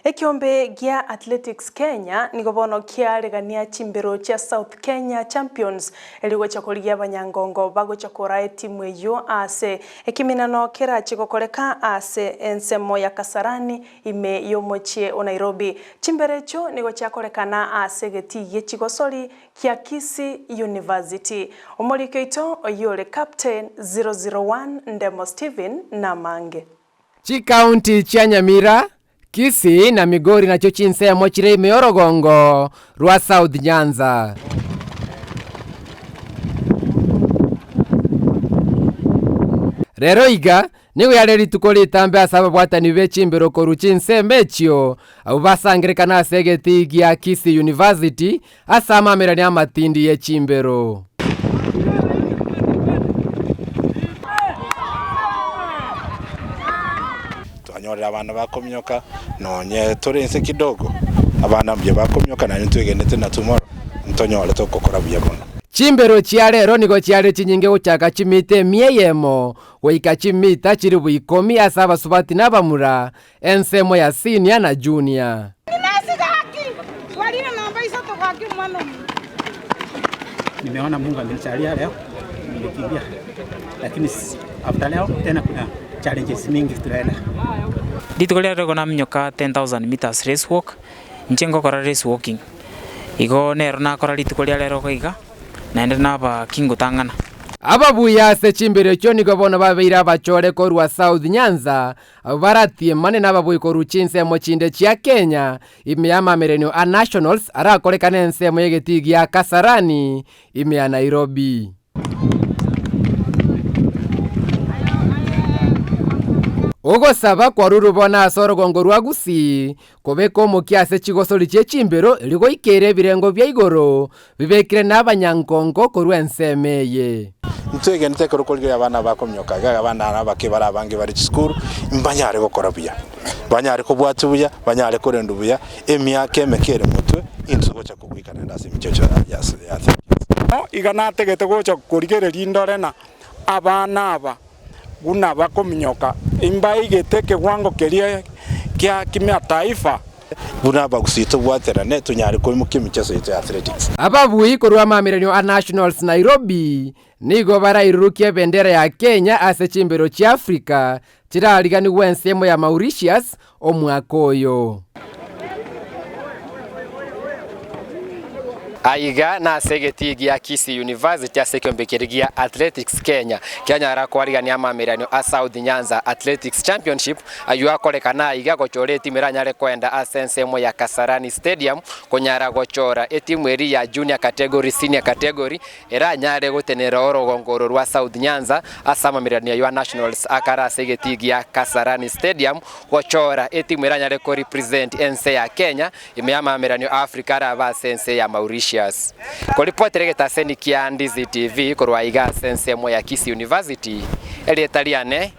Ekiombe gia AthleticsKenya niko bono kiaregania chimbero cha South Kenya Champions eligo chakolia banyangongo bago chakora timu eyo ase ekiminano kera chikokoleka ase ensemo ya Kasarani ime yomochie o Nairobi. Chimberecho niko chakolekana ase geti yechigosoli kia Kisii University. Omorikeito oyole Captain 001 Ndemo Steven Namange. County cha Nyamira, Kisii na Migori na chochinse ya mochire meorogongo rwa South Nyanza. Rero iga niwe yareri tukoli tambe asaba bwatani bechimbero koruchinse mbechio au basangirikana asegeti ya Kisii University asama merani amatindi ye chimbero. Anyora abana bakomyoka nonye turense kidogo abana mbye bakomyoka na ntwegenete na tomorrow ntonyora tokokora byabono. Chimbero chia rero niko chiare chinyinge uchaka chimite mieyemo weika chimita chiri buikomi asaba subati nabamura ensemo ya senior na junior. Nimeona Mungu amenijalia leo nimekimbia, lakini after leo tena kuna challenges mingi tunaenda. Ditukolia rego na mnyoka 10,000 meters race walk nchengo kora race walking igo nero na kora ditukolia rero koiga naende naba kingo tangana ababuya se chimbere cyo niko bona babeira bachore ko rwa South Nyanza baratie mane nababuyi ko ruchinse mo chinde chia Kenya imeyama merenio a nationals arakolekana ensemo yegeti ya Kasarani ime ya Nairobi. Ogo saba kwa rurubona asorogongo rwa Gusii kobeko mukiase chigosoli che chimbero ligo ikere birengo bya igoro bibekire n'abanyangongo ko rwensemeye. Ntwege nteko rukolgira abana bakomyoka abana abakebara bangi bari school mbanyare gukora buya banyare ko bwatu buya banyare ko rendu buya emyake mekere mutwe intugo cha kubikana ndase michocho yase no igana tegete gocha kurigere lindorena abana aba guna bakomyoka imbai geteke wango kelia kia kimya taifa buna bagusito bwatera ne tunyari ko mukimicheso ya athletics. Ababuyi ko rwa mamerenio a nationals Nairobi nigo barairurukie bendera ya Kenya ase chimbero cha Africa kirarigani wensemo ya Mauritius omwaka oyo. Aiga na segeti ya Kisii University asekiombekeregia AthleticsKenya Kenya arakwariga amameranio a South Nyanza Athletics Championship ayua kolekana aiga gochore timiranyare kwenda asensemo ya Kasarani Stadium konyara gochora etimu eri ya junior category senior category era nyare gotenera orogongoro rwa South Nyanza asama meranio ya nationals akara segeti ya Kasarani Stadium gochora etimu eranyare ko represent ense ya Kenya imeyama meranio Africa raba sense ya Mauritius. Kolipotere taseni kia Ndizi TV korwa iga sensemo ya Kisii University elietaliane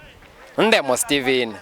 Ndemo Steven